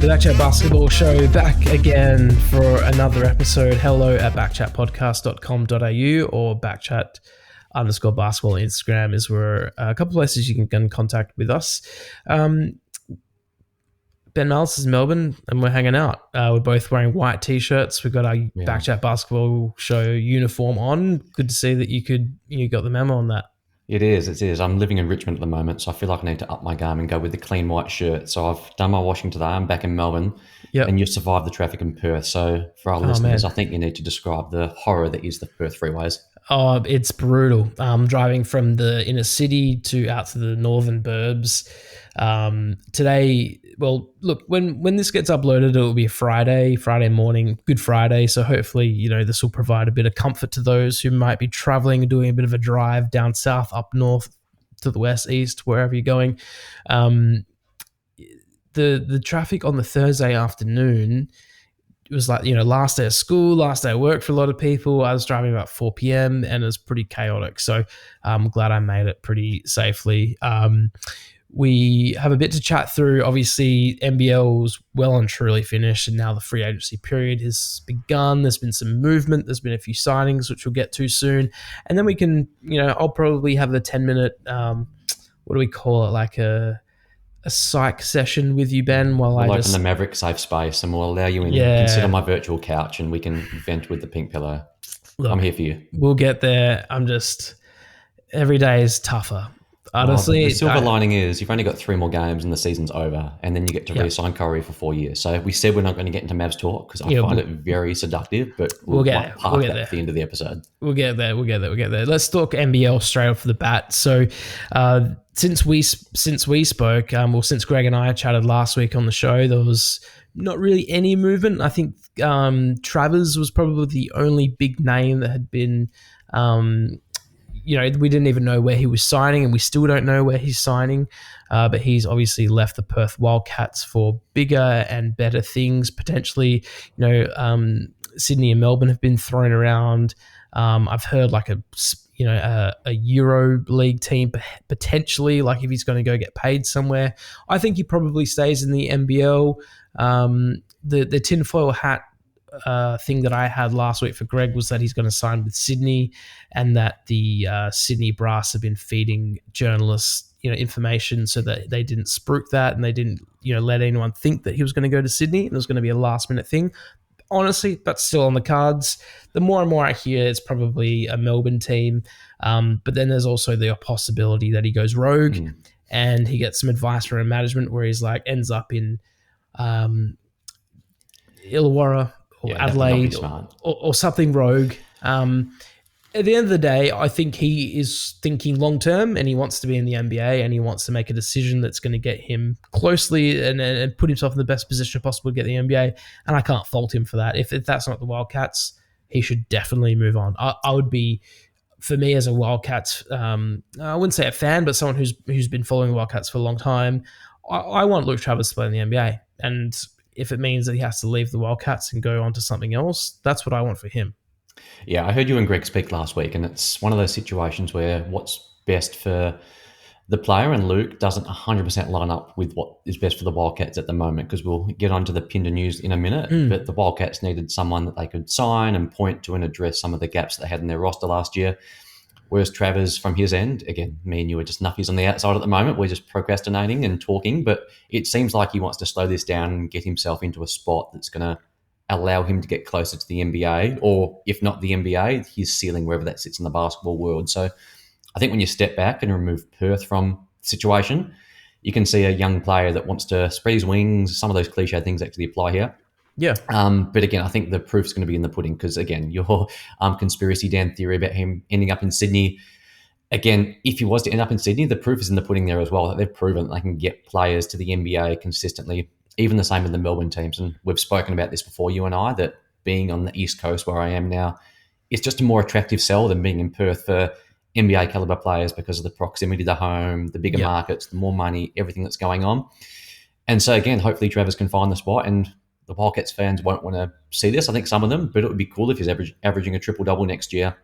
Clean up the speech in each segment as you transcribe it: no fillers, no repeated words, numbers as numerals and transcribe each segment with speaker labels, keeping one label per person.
Speaker 1: The BackChat Basketball Show back again for another episode. Hello at backchatpodcast.com.au or backchat_basketball. Instagram is where a couple places you can get in contact with us. Ben Mallis is in Melbourne and we're hanging out. We're both wearing white t-shirts. We've got our BackChat Basketball Show uniform on. Good to see that you got the memo on that.
Speaker 2: It is. I'm living in Richmond at the moment, so I feel like I need to up my game and go with the clean white shirt. So I've done my washing today. I'm back in Melbourne, and you survived the traffic in Perth. So for our listeners, I think you need to describe the horror that is the Perth freeways.
Speaker 1: Oh, it's brutal. Driving from the inner city out to the northern burbs. Today, well, look, when this gets uploaded, it will be a Friday morning, Good Friday. So hopefully, this will provide a bit of comfort to those who might be traveling and doing a bit of a drive down south, up north, to the west, east, wherever you're going. The traffic on the Thursday afternoon, it was like, last day of school, last day of work for a lot of people. I was driving about 4 p.m. and it was pretty chaotic. So I'm glad I made it pretty safely. We have a bit to chat through. Obviously, NBL's well and truly finished, and now the free agency period has begun. There's been some movement. There's been a few signings, which we'll get to soon. And then we can, I'll probably have the 10-minute, what do we call it, like a psych session with you, Ben, while
Speaker 2: we'll open the Maverick safe space and we'll allow you in. You can sit on my virtual couch and we can vent with the pink pillow. Look, I'm here for you.
Speaker 1: We'll get there. Every day is tougher. Honestly,
Speaker 2: the silver lining is you've only got 3 more games and the season's over, and then you get to re-sign Curry for 4 years. So we said we're not going to get into Mavs talk because I find it very seductive, but we'll get park that at the end of the episode.
Speaker 1: We'll get there. Let's talk NBL straight off the bat. So since we spoke, since Greg and I chatted last week on the show, there was not really any movement. I think Travers was probably the only big name that had been we didn't even know where he was signing, and we still don't know where he's signing. But he's obviously left the Perth Wildcats for bigger and better things. Potentially, Sydney and Melbourne have been thrown around. I've heard like a Euro League team potentially, like if he's going to go get paid somewhere. I think he probably stays in the NBL. The tinfoil hat thing that I had last week for Greg was that he's going to sign with Sydney, and that the Sydney brass have been feeding journalists information so that they didn't spruik that and they didn't let anyone think that he was going to go to Sydney and it was going to be a last minute thing. Honestly, that's still on the cards. The more and more I hear, it's probably a Melbourne team, but then there's also the possibility that he goes rogue and he gets some advice from management where he's like ends up in Illawarra or Adelaide or something rogue. At the end of the day, I think he is thinking long-term and he wants to be in the NBA and he wants to make a decision that's going to get him closely and put himself in the best position possible to get the NBA. And I can't fault him for that. If that's not the Wildcats, he should definitely move on. I would be, for me as a Wildcats, I wouldn't say a fan, but someone who's been following the Wildcats for a long time, I want Luke Travers to play in the NBA. And if it means that he has to leave the Wildcats and go on to something else, that's what I want for him.
Speaker 2: Yeah, I heard you and Greg speak last week, and it's one of those situations where what's best for the player and Luke doesn't 100% line up with what is best for the Wildcats at the moment, because we'll get onto the Pinder news in a minute, but the Wildcats needed someone that they could sign and point to and address some of the gaps that they had in their roster last year. Whereas Travers, from his end, again, me and you are just nuffies on the outside at the moment. We're just procrastinating and talking, but it seems like he wants to slow this down and get himself into a spot that's going to allow him to get closer to the NBA, or if not the NBA, his ceiling, wherever that sits in the basketball world. So I think when you step back and remove Perth from the situation, you can see a young player that wants to spread his wings. Some of those cliche things actually apply here.
Speaker 1: Yeah.
Speaker 2: But again, I think the proof's going to be in the pudding, because again, your conspiracy Dan theory about him ending up in Sydney, again, if he was to end up in Sydney, the proof is in the pudding there as well. That they've proven that they can get players to the NBA consistently. Even the same with the Melbourne teams. And we've spoken about this before, you and I, that being on the East Coast where I am now, it's just a more attractive sell than being in Perth for NBA caliber players because of the proximity to home, the bigger markets, the more money, everything that's going on. And so again, hopefully Travers can find the spot, and the Wildcats fans won't want to see this. I think some of them, but it would be cool if he's averaging a triple-double next year.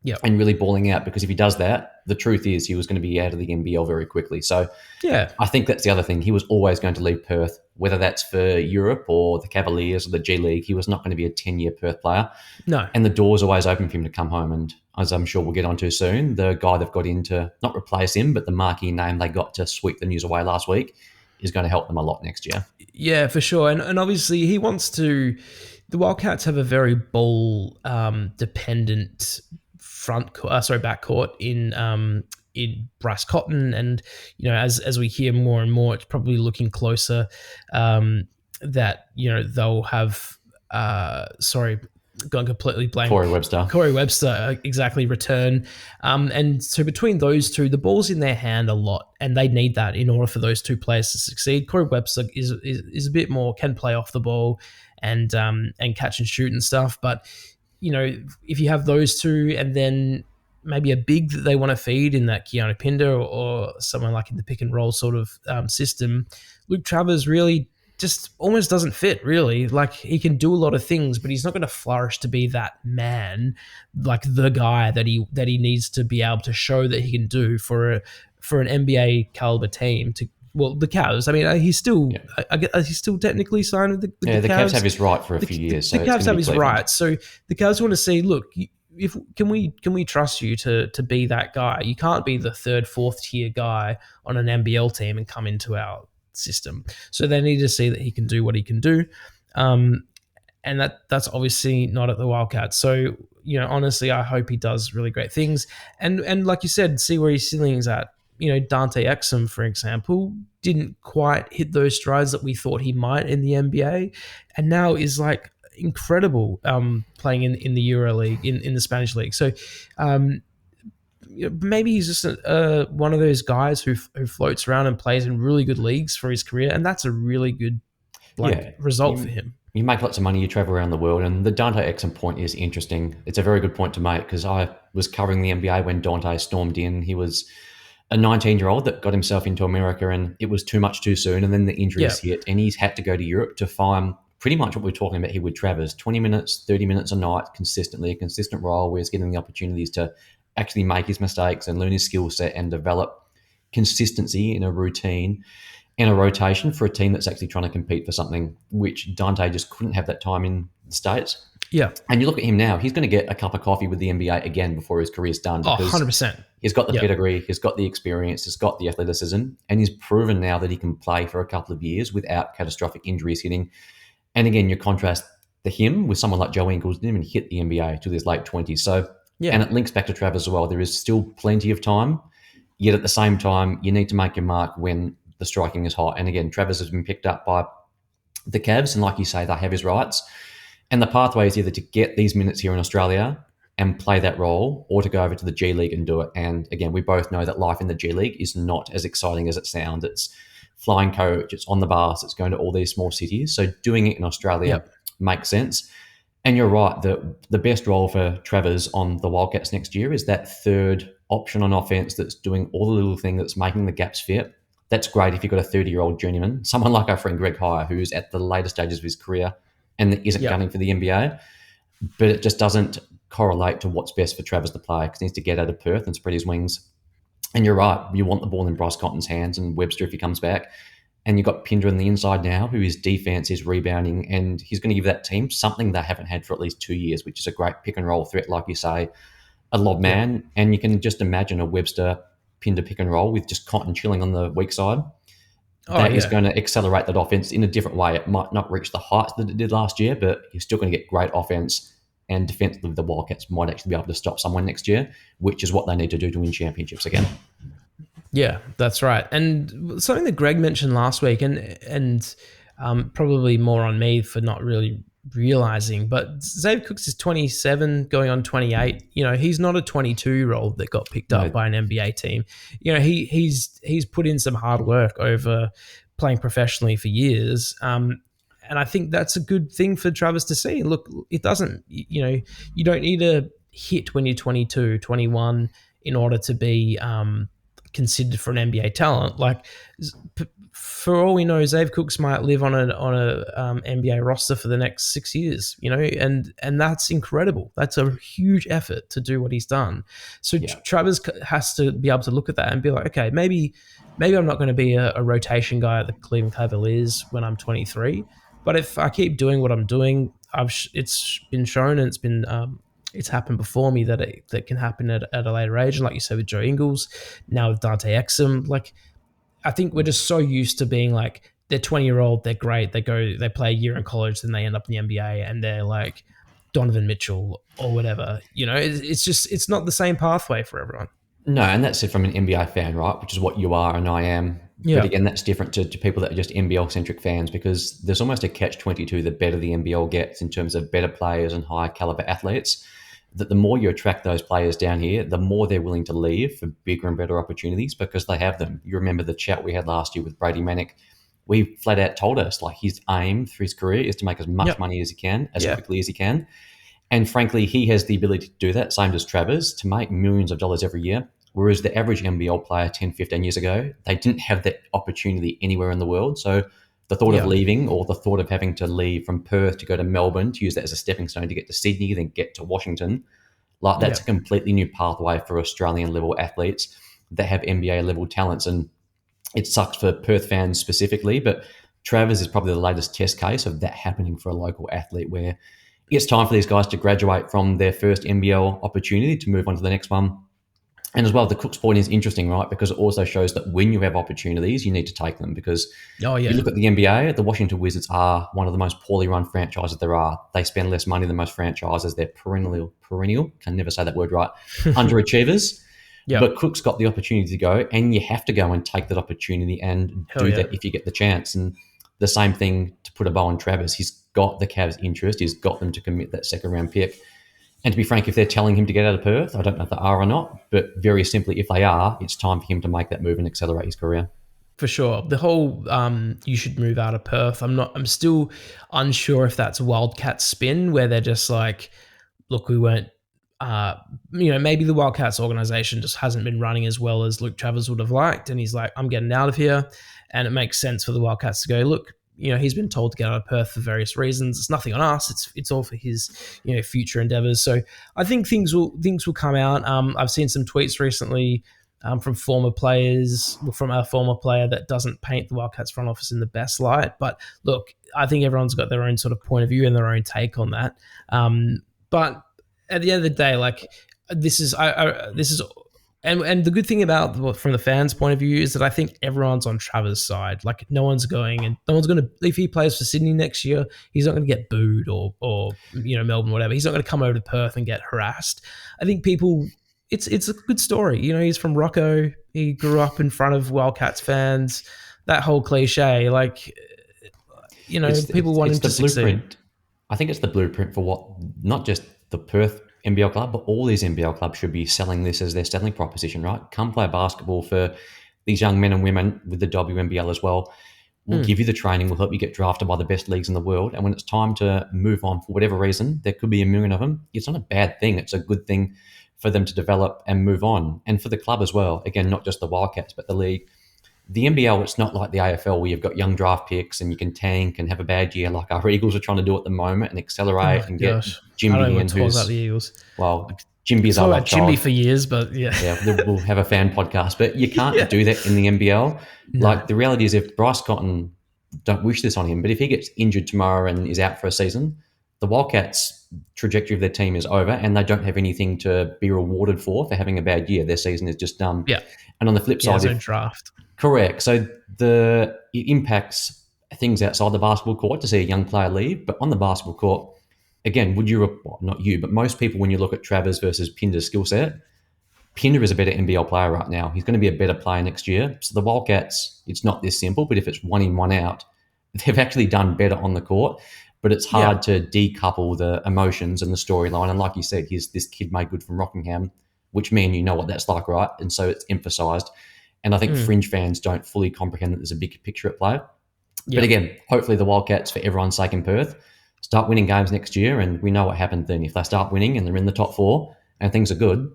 Speaker 1: Yep.
Speaker 2: and really balling out, because if he does that, the truth is he was going to be out of the NBL very quickly. So
Speaker 1: Yeah.
Speaker 2: I think that's the other thing. He was always going to leave Perth, whether that's for Europe or the Cavaliers or the G League. He was not going to be a 10-year Perth player.
Speaker 1: No.
Speaker 2: And the door's always open for him to come home. And as I'm sure we'll get onto soon, the guy they've got in to not replace him, but the marquee name they got to sweep the news away last week is going to help them a lot next year.
Speaker 1: Yeah, for sure. And obviously he wants to. The Wildcats have a very ball dependent backcourt in Bryce Cotton, and as we hear more and more, it's probably looking closer that they'll have gone completely blank.
Speaker 2: Corey Webster,
Speaker 1: exactly, return. And so between those two, the ball's in their hand a lot, and they need that in order for those two players to succeed. Corey Webster is a bit more, can play off the ball and catch and shoot and stuff. But, if you have those two and then maybe a big that they want to feed in that Keanu Pinder or someone like in the pick and roll sort of system, Luke Travers really just almost doesn't fit, really. Like, he can do a lot of things, but he's not going to flourish to be that man, like the guy that he needs to be able to show that he can do for an NBA caliber team. The Cavs. I mean, he's still he's still technically signed with the Cavs.
Speaker 2: The Cavs have his right for a few years.
Speaker 1: The Cavs have his right. So the Cavs want to see, look, can we trust you to be that guy? You can't be the third, fourth tier guy on an NBL team and come into our system. So they need to see that he can do what he can do, and that's obviously not at the Wildcats. So honestly, I hope he does really great things, and like you said, see where his ceiling's at. Dante Exum, for example, didn't quite hit those strides that we thought he might in the NBA, and now is like incredible playing in the EuroLeague, in the Spanish league. So maybe he's just one of those guys who floats around and plays in really good leagues for his career, and that's a really good result for him.
Speaker 2: You make lots of money, you travel around the world, and the Dante Exum point is interesting. It's a very good point to make, because I was covering the NBA when Dante stormed in. He was a 19-year-old that got himself into America, and it was too much too soon, and then the injuries hit, and he's had to go to Europe to find pretty much what we're talking about here with Travers, 20 minutes, 30 minutes a night consistently, a consistent role where he's getting the opportunities to actually make his mistakes and learn his skill set and develop consistency in a routine and a rotation for a team that's actually trying to compete for something, which Dante just couldn't have that time in the States.
Speaker 1: Yeah.
Speaker 2: And you look at him now, he's going to get a cup of coffee with the NBA again before his career's done.
Speaker 1: Because 100%.
Speaker 2: He's got the pedigree, he's got the experience, he's got the athleticism, and he's proven now that he can play for a couple of years without catastrophic injuries hitting. And again, you contrast him with someone like Joe Ingles, didn't even hit the NBA till his late 20s. So, and it links back to Travers as well. There is still plenty of time, yet at the same time, you need to make your mark when the striking is hot. And again, Travers has been picked up by the Cavs, and like you say, they have his rights. And the pathway is either to get these minutes here in Australia and play that role, or to go over to the G League and do it. And again, we both know that life in the G League is not as exciting as it sounds. It's flying coach, it's on the bus, it's going to all these small cities. So doing it in Australia makes sense. And you're right, the best role for Travers on the Wildcats next year is that third option on offense that's doing all the little thing that's making the gaps fit. That's great if you've got a 30-year-old journeyman, someone like our friend Greg Hire, who's at the later stages of his career and isn't gunning for the NBA. But it just doesn't correlate to what's best for Travers to play, because he needs to get out of Perth and spread his wings. And you're right, you want the ball in Bryce Cotton's hands and Webster if he comes back. And you've got Pinder on the inside now, who is defense, is rebounding, and he's going to give that team something they haven't had for at least 2 years, which is a great pick and roll threat, like you say, a lob man. Yeah. And you can just imagine a Webster Pinder pick and roll with just Cotton chilling on the weak side. That is going to accelerate that offense in a different way. It might not reach the heights that it did last year, but you're still going to get great offense. And defensively, the Wildcats might actually be able to stop someone next year, which is what they need to do to win championships again.
Speaker 1: Yeah, that's right. And something that Greg mentioned last week, and probably more on me for not really realizing, but Xavier Cooks is 27 going on 28. He's not a 22-year-old that got picked up by an NBA team. He's put in some hard work over playing professionally for years. And I think that's a good thing for Travers to see. Look, it doesn't, you don't need to hit when you're 22, 21 in order to be considered for an NBA talent. Like, for all we know, Zave Cooks might live on a NBA roster for the next 6 years, and that's incredible. That's a huge effort to do what he's done. So
Speaker 2: Yeah.
Speaker 1: Travers has to be able to look at that and be like, okay, maybe I'm not going to be a rotation guy at the Cleveland Cavaliers when I'm 23, but if I keep doing what I'm doing, it's been shown and it's happened before me that can happen at a later age. And like you said with Joe Ingles, now with Dante Exum, like, I think we're just so used to being like, they're 20-year-old, they're great, they play a year in college, then they end up in the NBA, and they're like Donovan Mitchell or whatever. It's not the same pathway for everyone.
Speaker 2: No, and that's it from an NBA fan, right? Which is what you are and I am.
Speaker 1: Yeah.
Speaker 2: But again, that's different to people that are just NBL-centric fans, because there's almost a catch-22 the better the NBL gets in terms of better players and higher caliber athletes, that the more you attract those players down here, the more they're willing to leave for bigger and better opportunities because they have them. You remember the chat we had last year with Brady Manick. We flat out told us, like, his aim for his career is to make as much money as he can, as quickly as he can. And frankly, he has the ability to do that, same as Travers, to make millions of dollars every year. Whereas the average NBL player 10, 15 years ago, they didn't have that opportunity anywhere in the world. So the thought of leaving, or the thought of having to leave from Perth to go to Melbourne, to use that as a stepping stone to get to Sydney, then get to Washington, like, that's a completely new pathway for Australian level athletes that have NBA level talents. And it sucks for Perth fans specifically, but Travers is probably the latest test case of that happening for a local athlete, where it's time for these guys to graduate from their first NBL opportunity to move on to the next one. And as well, the Cooks point is interesting, right? Because it also shows that when you have opportunities, you need to take them. Because you look at the NBA, the Washington Wizards are one of the most poorly run franchises there are. They spend less money than most franchises. They're perennial, can never say that word right, underachievers. But Cooks got the opportunity to go, and you have to go and take that opportunity and do that if you get the chance. And the same thing to put a bow on Travers. He's got the Cavs' interest. He's got them to commit that second-round pick. And to be frank, if they're telling him to get out of Perth, I don't know if they are or not, but very simply, if they are, it's time for him to make that move and accelerate his career.
Speaker 1: For sure. The whole you should move out of Perth, I'm still unsure if that's a Wildcats spin, where they're just like, look, we weren't, maybe the Wildcats organization just hasn't been running as well as Luke Travers would have liked. And he's like, I'm getting out of here. And it makes sense for the Wildcats to go, look, he's been told to get out of Perth for various reasons. It's nothing on us. It's all for his, future endeavors. So I think things will come out. I've seen some tweets recently from former players, from a former player that doesn't paint the Wildcats front office in the best light. But look, I think everyone's got their own sort of point of view and their own take on that. But at the end of the day, like, this is And the good thing about, from the fans' point of view, is that I think everyone's on Travers' side. Like, no one's going to, if he plays for Sydney next year, he's not going to get booed or Melbourne, whatever. He's not going to come over to Perth and get harassed. I think it's a good story. He's from Rocco. He grew up in front of Wildcats fans. That whole cliche, like, people want him to succeed.
Speaker 2: I think it's the blueprint for what, not just the Perth NBL club, but all these NBL clubs should be selling this as their selling proposition, right? Come play basketball for these young men and women with the WNBL as well. We'll give you the training, we'll help you get drafted by the best leagues in the world. And when it's time to move on for whatever reason, there could be a million of them. It's not a bad thing. It's a good thing for them to develop and move on. And for the club as well, again, not just the Wildcats, but the league. The NBL, it's not like the AFL where you've got young draft picks and you can tank and have a bad year like our Eagles are trying to do at the moment and accelerate get Jimby in, who's
Speaker 1: about the Eagles.
Speaker 2: Well, Jimby's our child.
Speaker 1: Jimby for years, but
Speaker 2: we'll have a fan podcast. But you can't do that in the NBL. No. Like, the reality is, if Bryce Cotton, don't wish this on him, but if he gets injured tomorrow and is out for a season, the Wildcats' trajectory of their team is over, and they don't have anything to be rewarded for having a bad year. Their season is just done.
Speaker 1: Yeah.
Speaker 2: And on the flip side,
Speaker 1: there's no draft.
Speaker 2: Correct. So it impacts things outside the basketball court to see a young player leave. But on the basketball court, again, not you, but most people, when you look at Travers versus Pinder's skill set, Pinder is a better NBL player right now. He's going to be a better player next year. So the Wildcats, it's not this simple, but if it's one in, one out, they've actually done better on the court. But it's hard to decouple the emotions and the storyline. And like you said, here's this kid made good from Rockingham, which you know what that's like, right? And so it's emphasised. And I think fringe fans don't fully comprehend that there's a big picture at play. Yep. But again, hopefully the Wildcats, for everyone's sake in Perth, start winning games next year, and we know what happened then. If they start winning and they're in the top four and things are good,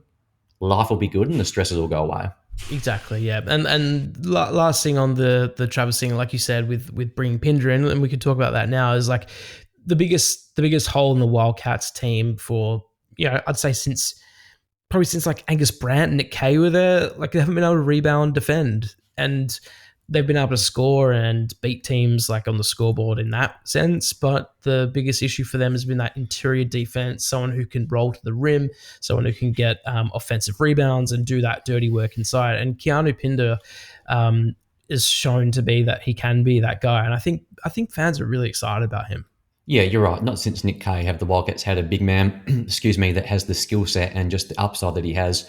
Speaker 2: life will be good and the stresses will go away.
Speaker 1: Exactly, yeah. And last thing on the Travis thing, like you said, with bringing Pinder in, and we could talk about that now, is like the biggest hole in the Wildcats team for, I'd say since like Angus Brandt and Nick Kay were there, like they haven't been able to rebound, defend, and they've been able to score and beat teams like on the scoreboard in that sense. But the biggest issue for them has been that interior defense, someone who can roll to the rim, someone who can get offensive rebounds and do that dirty work inside. And Keanu Pinder is shown to be that he can be that guy, and I think fans are really excited about him.
Speaker 2: Yeah, you're right. Not since Nick Kay have the Wildcats had a big man, excuse me, that has the skill set and just the upside that he has.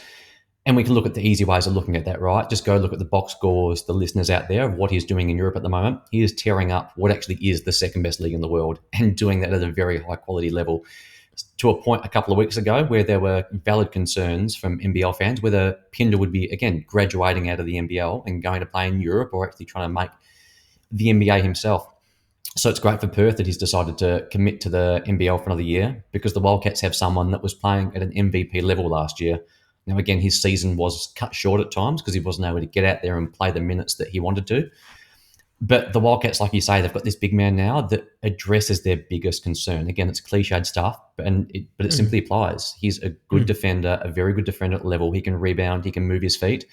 Speaker 2: And we can look at the easy ways of looking at that, right? Just go look at the box scores, the listeners out there, of what he's doing in Europe at the moment. He is tearing up what actually is the second best league in the world and doing that at a very high quality level. To a point a couple of weeks ago where there were valid concerns from NBL fans whether Pinder would be, again, graduating out of the NBL and going to play in Europe or actually trying to make the NBA himself. So it's great for Perth that he's decided to commit to the NBL for another year because the Wildcats have someone that was playing at an MVP level last year. Now, again, his season was cut short at times because he wasn't able to get out there and play the minutes that he wanted to. But the Wildcats, like you say, they've got this big man now that addresses their biggest concern. Again, it's cliched stuff, but it simply applies. He's a good defender, a very good defender at level. He can rebound, he can move his feet.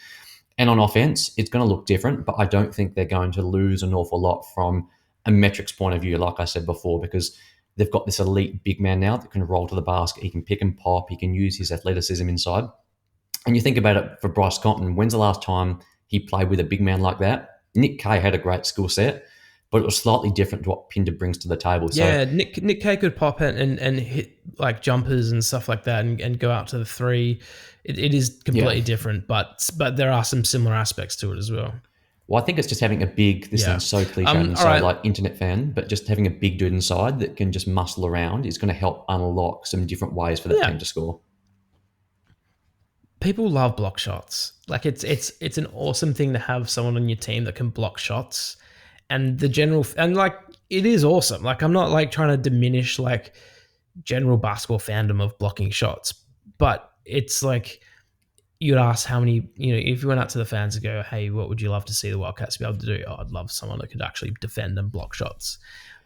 Speaker 2: And on offense, it's going to look different, but I don't think they're going to lose an awful lot from a metrics point of view, like I said before, because they've got this elite big man now that can roll to the basket. He can pick and pop. He can use his athleticism inside. And you think about it for Bryce Compton, when's the last time he played with a big man like that? Nick Kay had a great skill set, but it was slightly different to what Pinder brings to the table.
Speaker 1: Yeah, Nick Kay could pop it and hit like jumpers and stuff like that and go out to the three. It is completely different, but there are some similar aspects to it as well.
Speaker 2: Well, I think it's just having a big, this sounds so cliche and so like internet fan, but just having a big dude inside that can just muscle around is going to help unlock some different ways for that team to score.
Speaker 1: People love block shots. Like it's an awesome thing to have someone on your team that can block shots, and like it is awesome. Like I'm not like trying to diminish like general basketball fandom of blocking shots, but it's like you'd ask how many, if you went out to the fans and go, hey, what would you love to see the Wildcats be able to do? Oh, I'd love someone that could actually defend and block shots.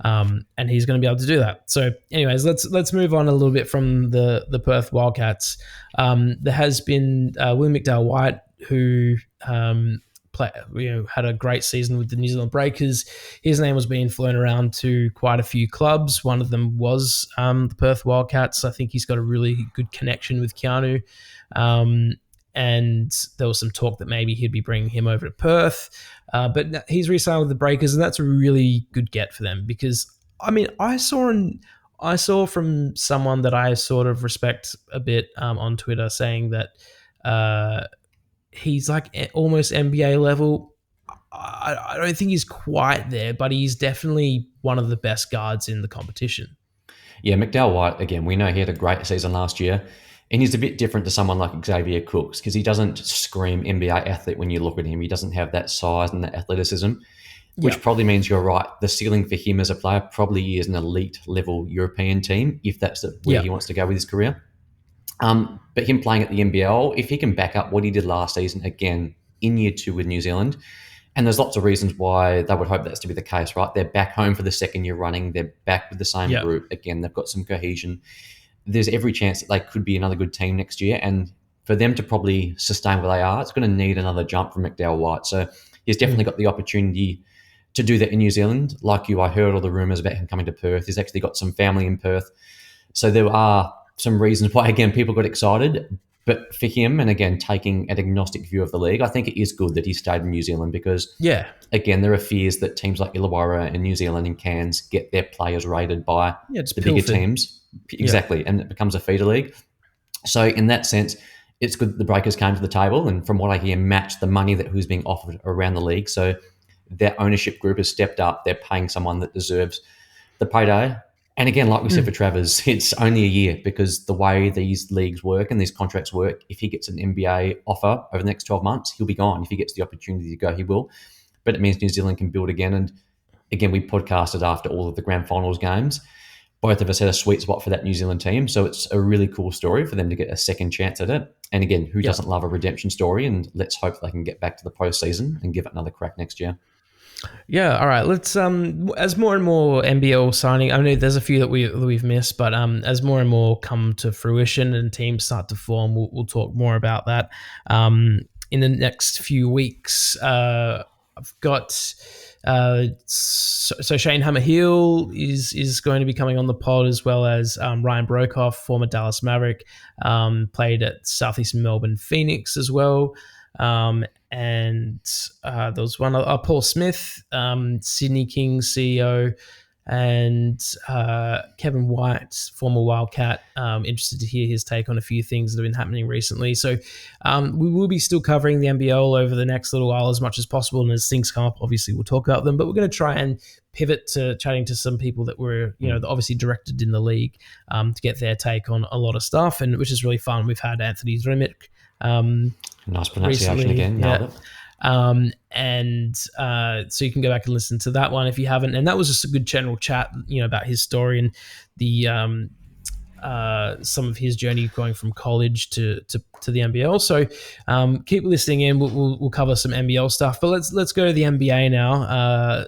Speaker 1: And he's going to be able to do that. So anyways, let's move on a little bit from the Perth Wildcats. There has been Will McDowell-White, who had a great season with the New Zealand Breakers. His name was being flown around to quite a few clubs. One of them was the Perth Wildcats. I think he's got a really good connection with Keanu. And there was some talk that maybe he'd be bringing him over to Perth. But he's re-signed with the Breakers, and that's a really good get for them because, I mean, I saw from someone that I sort of respect a bit on Twitter saying that he's like almost NBA level. I don't think he's quite there, but he's definitely one of the best guards in the competition.
Speaker 2: Yeah, McDowell-White, again, we know he had a great season last year. And he's a bit different to someone like Xavier Cooks because he doesn't scream NBA athlete when you look at him. He doesn't have that size and that athleticism, which probably means you're right. The ceiling for him as a player probably is an elite level European team if that's where he wants to go with his career. But him playing at the NBL, if he can back up what he did last season again in year 2 with New Zealand, and there's lots of reasons why they would hope that's to be the case, right? They're back home for the second year running. They're back with the same group. Again, they've got some cohesion. There's every chance that they could be another good team next year. And for them to probably sustain where they are, it's going to need another jump from McDowell-White. So he's definitely got the opportunity to do that in New Zealand. Like you, I heard all the rumours about him coming to Perth. He's actually got some family in Perth. So there are some reasons why, again, people got excited. But for him, and again, taking an agnostic view of the league, I think it is good that he stayed in New Zealand because, again, there are fears that teams like Illawarra and New Zealand and Cairns get their players rated by the bigger teams. Exactly, and it becomes a feeder league. So in that sense, it's good that the Breakers came to the table and from what I hear, matched the money that was being offered around the league. So their ownership group has stepped up. They're paying someone that deserves the payday. And again, like we said for Travers, it's only a year because the way these leagues work and these contracts work, if he gets an NBA offer over the next 12 months, he'll be gone. If he gets the opportunity to go, he will. But it means New Zealand can build again. And again, we podcasted after all of the grand finals games. both of us had a sweet spot for that New Zealand team. So it's a really cool story for them to get a second chance at it. And again, who doesn't love a redemption story? And let's hope they can get back to the postseason and give it another crack next year.
Speaker 1: Yeah, all right. Let's as more and more NBL signing. I know there's a few that we've missed, but as more and more come to fruition and teams start to form, we'll talk more about that in the next few weeks. I've got so Shane Hammerhill is going to be coming on the pod, as well as Ryan Brokoff, former Dallas Maverick, played at Southeastern Melbourne Phoenix as well. And there was one Paul Smith, Sydney Kings CEO, and Kevin White, former Wildcat. Interested to hear his take on a few things that have been happening recently. So we will be still covering the NBL over the next little while as much as possible, and as things come up, obviously we'll talk about them. But we're going to try and pivot to chatting to some people that were, obviously directed in the league, to get their take on a lot of stuff, and which is really fun. We've had Anthony Drimic.
Speaker 2: Nice pronunciation
Speaker 1: recently,
Speaker 2: again. Nailed it.
Speaker 1: So you can go back and listen to that one if you haven't. And that was just a good general chat, about his story and the some of his journey going from college to the NBL. So keep listening in. We'll cover some NBL stuff, but let's go to the NBA now.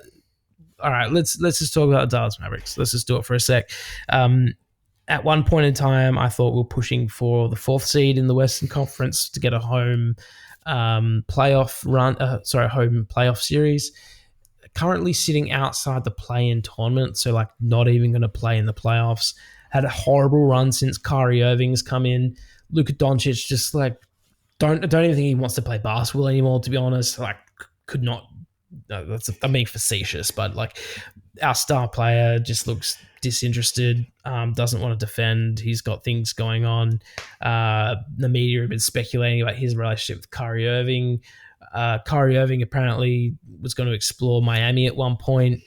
Speaker 1: All right, let's just talk about the Dallas Mavericks. Let's just do it for a sec. At one point in time, I thought we were pushing for the 4th seed in the Western Conference to get a home playoff run. Home playoff series. Currently sitting outside the play-in tournament, so like not even going to play in the playoffs. Had a horrible run since Kyrie Irving's come in. Luka Doncic just like don't even think he wants to play basketball anymore. To be honest, like could not. No, I'm being facetious, but like our star player just looks disinterested, doesn't want to defend. He's got things going on. The media have been speculating about his relationship with Kyrie Irving. Kyrie Irving apparently was going to explore Miami at one point.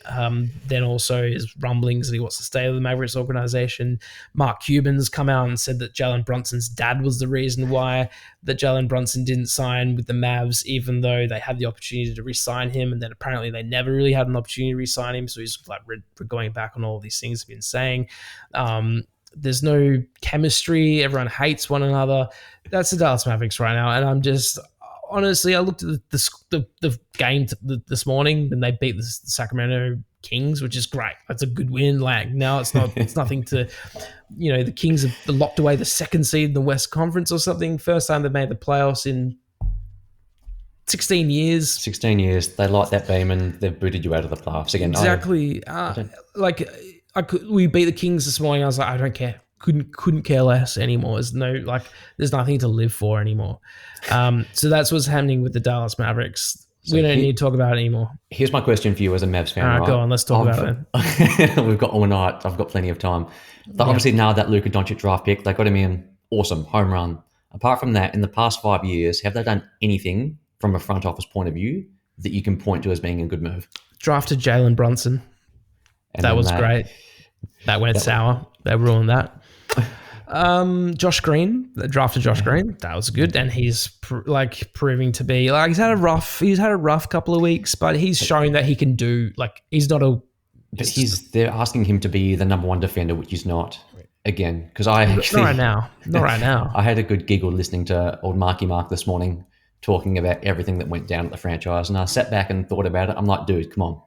Speaker 1: Then also his rumblings that he wants to stay with the Mavericks organization. Mark Cuban's come out and said that Jalen Brunson's dad was the reason why that Jalen Brunson didn't sign with the Mavs, even though they had the opportunity to re-sign him. And then apparently they never really had an opportunity to re-sign him. So he's like going back on all of these things he's been saying. There's no chemistry. Everyone hates one another. That's the Dallas Mavericks right now. And I'm just... Honestly, I looked at the game this morning and they beat the Sacramento Kings, which is great. That's a good win. Like now it's not, it's nothing to, the Kings have locked away the 2nd seed in the West Conference or something. First time they've made the playoffs in 16 years.
Speaker 2: 16 years. They light that beam and they've booted you out of the playoffs again.
Speaker 1: Exactly. We beat the Kings this morning. I was like, I don't care. Couldn't care less anymore. There's nothing to live for anymore. So that's what's happening with the Dallas Mavericks. So we don't need to talk about it anymore.
Speaker 2: Here's my question for you as a Mavs fan.
Speaker 1: All right, go on. Let's talk about
Speaker 2: it. We've got all night. I've got plenty of time. They obviously nailed that Luka Doncic draft pick. They got him in. Awesome. Home run. Apart from that, in the past 5 years, have they done anything from a front office point of view that you can point to as being a good move?
Speaker 1: Drafted Jalen Brunson. That was great. That went sour. They ruined that. Josh Green, they drafted Josh Green. That was good, and he's proving to be like he's had a rough couple of weeks, but he's shown that he can do he's not a.
Speaker 2: But they're asking him to be the number 1 defender, which he's not. Again, because I actually
Speaker 1: not right now.
Speaker 2: I had a good giggle listening to old Marky Mark this morning talking about everything that went down at the franchise, and I sat back and thought about it. I'm like, dude, come on,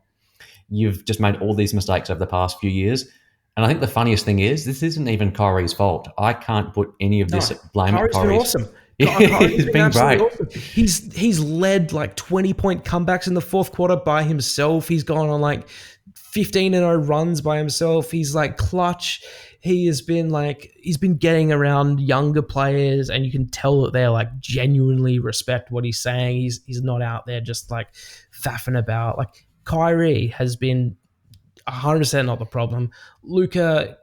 Speaker 2: you've just made all these mistakes over the past few years. And I think the funniest thing is, this isn't even Kyrie's fault. I can't put any of this blame at Kyrie's.
Speaker 1: Kyrie's been awesome.
Speaker 2: He's been great.
Speaker 1: Awesome. He's led 20-point comebacks in the 4th quarter by himself. He's gone on 15-0 runs by himself. He's clutch. He's been getting around younger players, and you can tell that they're genuinely respect what he's saying. He's not out there just faffing about. Kyrie has been 100% not the problem. Luka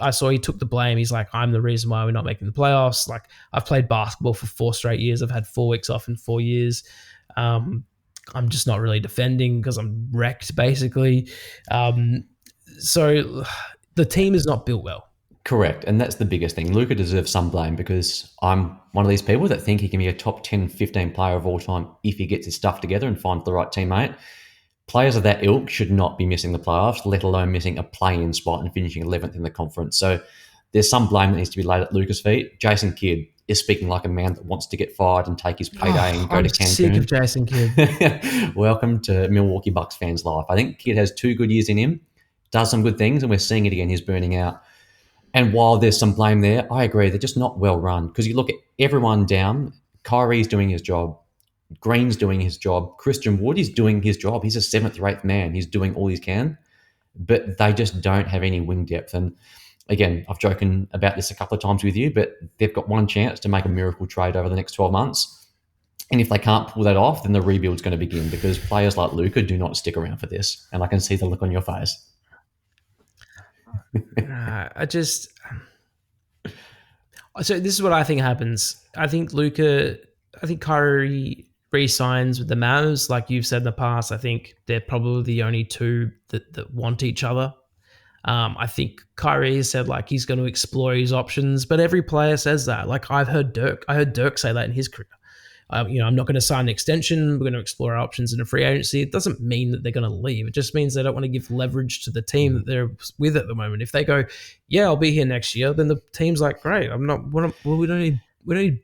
Speaker 1: I saw he took the blame. He's like, I'm the reason why we're not making the playoffs. I've played basketball for 4 straight years. I've had 4 weeks off in 4 years. I'm just not really defending because I'm wrecked, basically. So the team is not built well.
Speaker 2: Correct. And that's the biggest thing. Luka deserves some blame because I'm one of these people that think he can be a top 10, 15 player of all time if he gets his stuff together and finds the right teammate. players of that ilk should not be missing the playoffs, let alone missing a play-in spot and finishing 11th in the conference. So there's some blame that needs to be laid at Luca's feet. Jason Kidd is speaking like a man that wants to get fired and take his payday and go to Cancun.
Speaker 1: I'm sick of Jason Kidd.
Speaker 2: Welcome to Milwaukee Bucks fans' life. I think Kidd has 2 good years in him, does some good things, and we're seeing it again. He's burning out. And while there's some blame there, I agree, they're just not well run. Because you look at everyone down, Kyrie's doing his job, Green's doing his job, Christian Wood is doing his job. He's a 7th or 8th man. He's doing all he can. But they just don't have any wing depth. And again, I've joken about this a couple of times with you, but they've got one chance to make a miracle trade over the next 12 months. And if they can't pull that off, then the rebuild's going to begin, because players like Luka do not stick around for this. And I can see the look on your face.
Speaker 1: So this is what I think happens. I think Kyrie re-signs with the Mavs, like you've said in the past. I think they're probably the only two that want each other. I think Kyrie said like he's going to explore his options, but every player says that. Like I heard Dirk say that in his career. I'm not going to sign an extension. We're going to explore our options in a free agency. It doesn't mean that they're going to leave. It just means they don't want to give leverage to the team that they're with at the moment. If they go, yeah, I'll be here next year, then the team's like, great. We don't need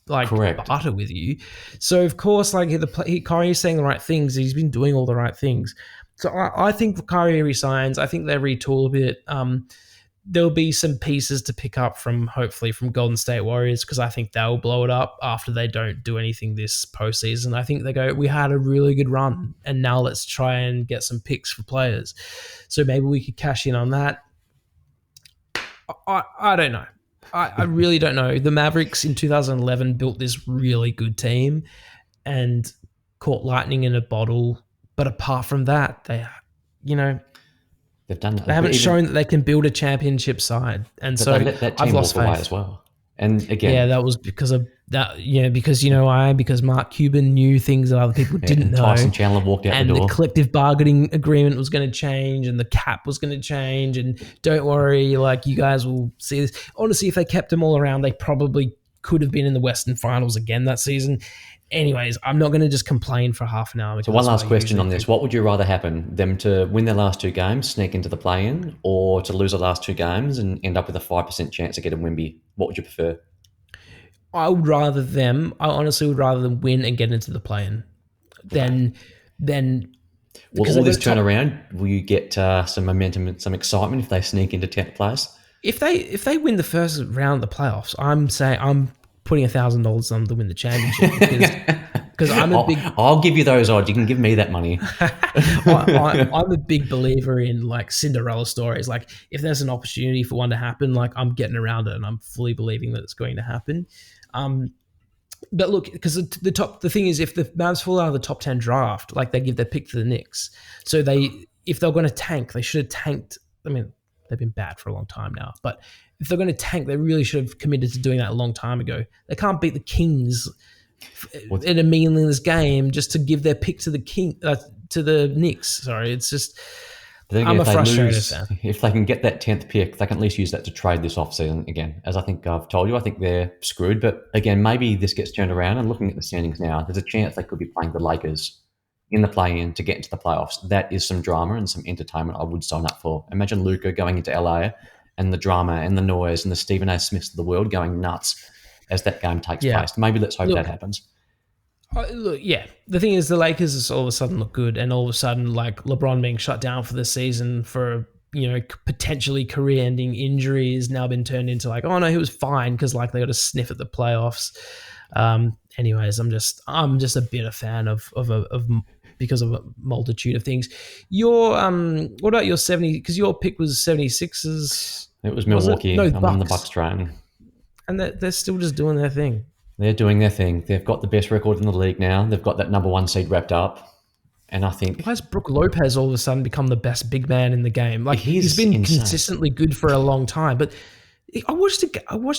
Speaker 1: like
Speaker 2: Correct.
Speaker 1: barter with you. So of course, like Kyrie's saying the right things. He's been doing all the right things. So I think Kyrie resigns. I think they retool a bit. There'll be some pieces to pick up hopefully from Golden State Warriors, because I think they'll blow it up after they don't do anything this postseason. I think they go, we had a really good run, and now let's try and get some picks for players. So maybe we could cash in on that. I don't know. I really don't know. The Mavericks in 2011 built this really good team and caught lightning in a bottle. But apart from that, they've
Speaker 2: done that.
Speaker 1: They haven't shown that they can build a championship side, and so
Speaker 2: they let that team
Speaker 1: I've lost
Speaker 2: walk away
Speaker 1: faith
Speaker 2: as well. And again,
Speaker 1: yeah, that was because of that. Yeah, because because Mark Cuban knew things that other people didn't know.
Speaker 2: Tyson Chandler walked out
Speaker 1: and
Speaker 2: the door.
Speaker 1: The collective bargaining agreement was going to change, and the cap was going to change. And don't worry, like you guys will see this. Honestly, if they kept them all around, they probably could have been in the Western Finals again that season. Anyways, I'm not going to just complain for half an hour.
Speaker 2: So one last question on this. What would you rather happen? Them to win their last 2 games, sneak into the play-in, or to lose the last 2 games and end up with a 5% chance to get a Wemby? What would you prefer?
Speaker 1: I honestly would rather them win and get into the play-in than
Speaker 2: will all this turn around? Will you get some momentum and some excitement if they sneak into 10th place?
Speaker 1: If they win the first round of the playoffs, I'm putting $1,000 on them to win the championship because
Speaker 2: I'll give you those odds. You can give me that money.
Speaker 1: I'm a big believer in like Cinderella stories. Like if there's an opportunity for one to happen, like I'm getting around it and I'm fully believing that it's going to happen. But look, because the thing is, if the Mavs fall out of the top 10 draft, like they give their pick to the Knicks. So if they're going to tank, they should have tanked. I mean, they've been bad for a long time now, but if they're going to tank, they really should have committed to doing that a long time ago. They can't beat the Kings in a meaningless game just to give their pick to the Knicks. Sorry, it's just I'm a frustrated fan.
Speaker 2: If they can get that 10th pick, they can at least use that to trade this offseason again. As I think I've told you, I think they're screwed. But again, maybe this gets turned around, and looking at the standings now, there's a chance they could be playing the Lakers in the play-in to get into the playoffs. That is some drama and some entertainment I would sign up for. Imagine Luka going into LA and the drama and the noise and the Stephen A. Smiths of the world going nuts as that game takes place. Maybe let's hope that happens.
Speaker 1: The thing is, the Lakers all of a sudden look good, and all of a sudden, like LeBron being shut down for the season for potentially career-ending injury has now been turned into like, oh no, he was fine because like they got a sniff at the playoffs. Anyways, I'm just a bitter fan of because of a multitude of things. What about your 70? Because your pick was 76ers.
Speaker 2: It was Milwaukee.
Speaker 1: No,
Speaker 2: I'm on the Bucks train.
Speaker 1: And they're still just doing their thing.
Speaker 2: They're doing their thing. They've got the best record in the league now. They've got that number 1 seed wrapped up. And I think...
Speaker 1: Why has Brook Lopez all of a sudden become the best big man in the game? Like he's been insane. Consistently good for a long time. But I watched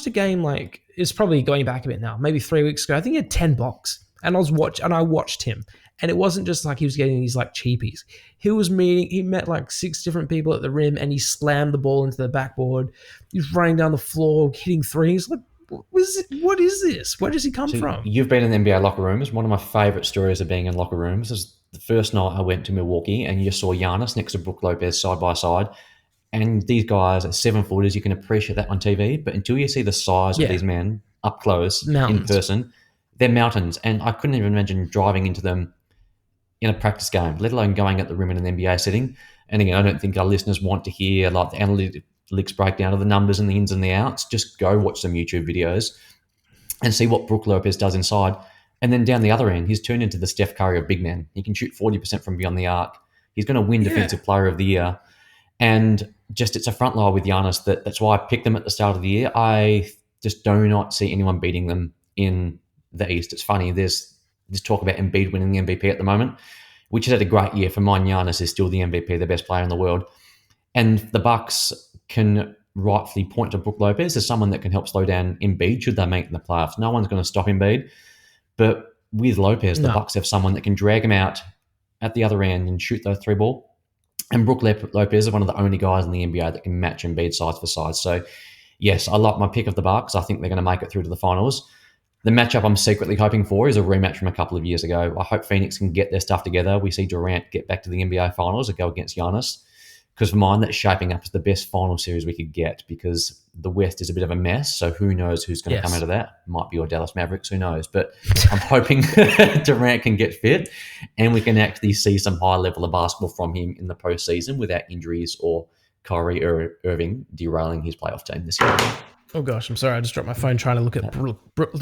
Speaker 1: a game like... It's probably going back a bit now. Maybe 3 weeks ago. I think he had 10 blocks. And I watched him. And it wasn't just like he was getting these like cheapies. He met like 6 different people at the rim and he slammed the ball into the backboard. He was running down the floor, hitting threes. Like, what is this? Where does he come
Speaker 2: So
Speaker 1: from?
Speaker 2: you've been in the NBA locker rooms. One of my favourite stories of being in locker rooms is the first night I went to Milwaukee and you saw Giannis next to Brook Lopez side by side. And these guys are 7-footers. You can appreciate that on TV, but until you see the size of
Speaker 1: Yeah,
Speaker 2: these men up close in
Speaker 1: mountains.
Speaker 2: person, they're mountains. And I couldn't even imagine driving into them in a practice game, let alone going at the rim in an NBA setting. And again, I don't think our listeners want to hear like the analytics breakdown of the numbers and the ins and the outs. Just go watch some YouTube videos and see what Brook Lopez does inside. And then down the other end, he's turned into the Steph Curry of big men. He can shoot 40% from beyond the arc. He's going to win Defensive Player of the Year. And just it's a front line with Giannis. That's why I picked them at the start of the year. I just do not see anyone beating them in the East. It's funny. There's this talk about Embiid winning the MVP at the moment, which has had a great year. For mine, Giannis is still the MVP, the best player in the world. And the Bucks can rightfully point to Brook Lopez as someone that can help slow down Embiid should they make in the playoffs. No one's going to stop Embiid. But with Lopez, the Bucks have someone that can drag him out at the other end and shoot those three ball. And Brook Lopez is one of the only guys in the NBA that can match Embiid size for size. So, yes, I like my pick of the Bucks. I think they're going to make it through to the finals. The matchup I'm secretly hoping for is a rematch from a couple of years ago. I hope Phoenix can get their stuff together. We see Durant get back to the NBA finals and go against Giannis. Because for mine, that's shaping up as the best final series we could get because the West is a bit of a mess. So who knows who's going to come out of that? Might be your Dallas Mavericks, who knows? But I'm hoping Durant can get fit and we can actually see some high level of basketball from him in the postseason without injuries or Kyrie Irving derailing his playoff team this year.
Speaker 1: Oh gosh, I'm sorry. I just dropped my phone trying to look at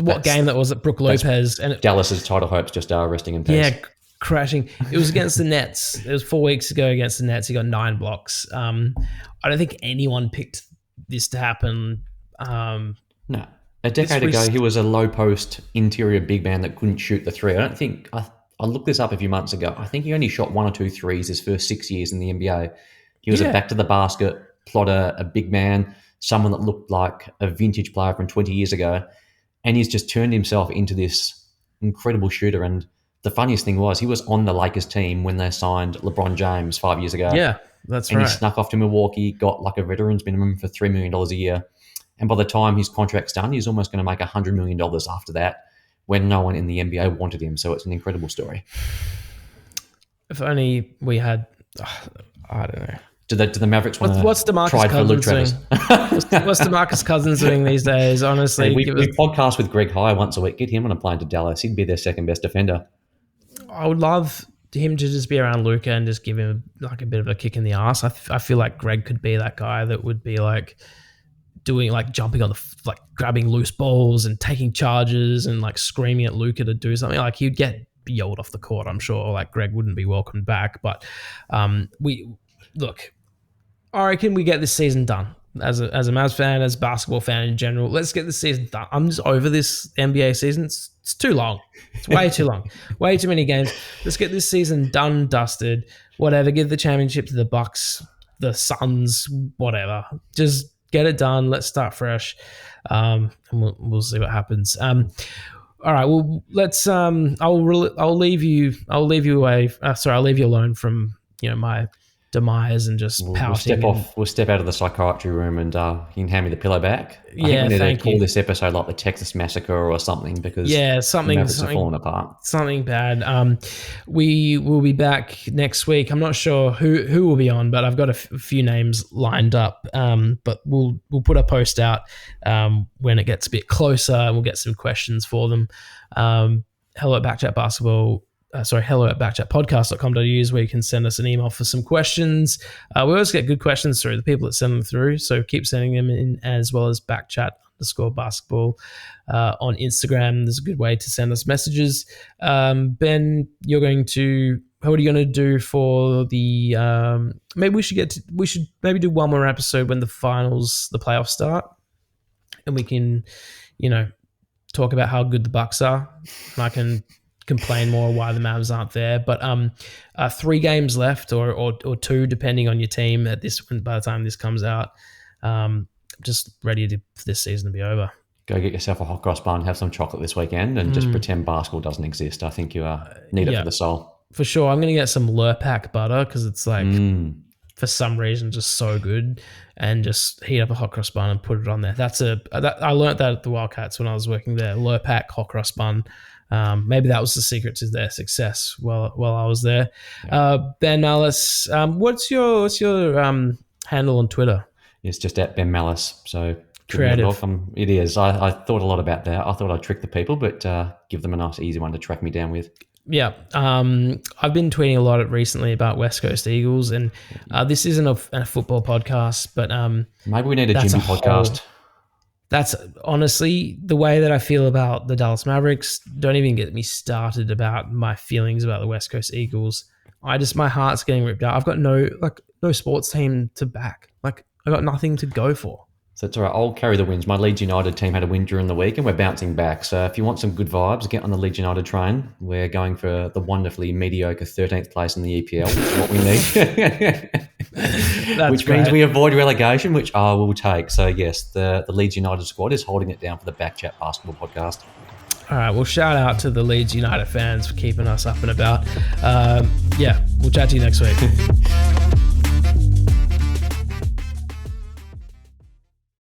Speaker 1: what game that was at Brook Lopez. And
Speaker 2: Dallas's title hopes just are resting in peace.
Speaker 1: Yeah, crashing. It was against the Nets. It was 4 weeks ago against the Nets. He got 9 blocks. I don't think anyone picked this to happen.
Speaker 2: No. A decade ago, he was a low post interior big man that couldn't shoot the three. I looked this up a few months ago. I think he only shot 1 or 2 threes his first 6 years in the NBA. He was a back to the basket plotter, a big man, someone that looked like a vintage player from 20 years ago. And he's just turned himself into this incredible shooter. And the funniest thing was he was on the Lakers team when they signed LeBron James 5 years ago.
Speaker 1: Yeah, that's
Speaker 2: and
Speaker 1: right.
Speaker 2: And he snuck off to Milwaukee, got like a veteran's minimum for $3 million a year. And by the time his contract's done, he's almost going to make $100 million after that when no one in the NBA wanted him. So it's an incredible story.
Speaker 1: If only we had, I don't know.
Speaker 2: Do the Mavericks want to
Speaker 1: what's DeMarcus Cousins doing? What's DeMarcus Cousins doing these days? Honestly,
Speaker 2: hey, we podcast with Greg High once a week. Get him on a plane to Dallas. He'd be their second best defender.
Speaker 1: I would love him to just be around Luka and just give him like a bit of a kick in the ass. I feel like Greg could be that guy that would be like doing like jumping on like grabbing loose balls and taking charges and like screaming at Luka to do something. Like he'd get yelled off the court, I'm sure. Like Greg wouldn't be welcomed back, but I reckon we get this season done. As a Mavs fan, as a basketball fan in general, let's get this season done. I'm just over this NBA season. It's too long. It's way too long. Way too many games. Let's get this season done, dusted, whatever. Give the championship to the Bucks, the Suns, whatever. Just get it done. Let's start fresh. And we'll see what happens. All right. Well, let's. I'll leave you away. I'll leave you alone from my demise and just pouting.
Speaker 2: We'll step out of the psychiatry room and you can hand me the pillow back. I think we need to call this episode like the Texas Massacre or something because something's falling apart.
Speaker 1: Something bad. We will be back next week. I'm not sure who will be on, but I've got a few names lined up. But we'll put a post out when it gets a bit closer and we'll get some questions for them. Hello at BackChat Basketball. Hello at backchatpodcast.com.au is where you can send us an email for some questions. We always get good questions through the people that send them through, so keep sending them in, as well as backchat_basketball on Instagram. There's a good way to send us messages. Ben, what are you going to do for the? Maybe we should maybe do one more episode when the playoffs start, and we can, talk about how good the Bucks are, and I can complain more why the Mavs aren't there. But 3 games left or 2 depending on your team by the time this comes out. Just ready for this season to be over.
Speaker 2: Go get yourself a hot cross bun, have some chocolate this weekend and just pretend basketball doesn't exist. I think you need it for the soul.
Speaker 1: For sure. I'm going to get some Lurpak butter because it's like for some reason just so good, and just heat up a hot cross bun and put it on there. I learned that at the Wildcats when I was working there. Low pack hot cross bun. Maybe that was the secret to their success while I was there. Ben Mallis, what's your handle on Twitter?
Speaker 2: It's just at Ben Mallis. So
Speaker 1: creative.
Speaker 2: It is. I thought a lot about that. I thought I'd trick the people, but give them a nice, easy one to track me down with.
Speaker 1: Yeah. I've been tweeting a lot recently about West Coast Eagles, and this isn't a football podcast, but
Speaker 2: maybe we need a Jimmy podcast.
Speaker 1: That's honestly the way that I feel about the Dallas Mavericks. Don't even get me started about my feelings about the West Coast Eagles. My heart's getting ripped out. I've got no sports team to back. Like, I got nothing to go for.
Speaker 2: So it's all right. I'll carry the wins. My Leeds United team had a win during the week and we're bouncing back. So if you want some good vibes, get on the Leeds United train. We're going for the wonderfully mediocre 13th place in the EPL, which is what we need. Which means we avoid relegation, which I will take. So yes, the Leeds United squad is holding it down for the BackChat Basketball Podcast.
Speaker 1: All right, well, shout out to the Leeds United fans for keeping us up and about. We'll chat to you next week.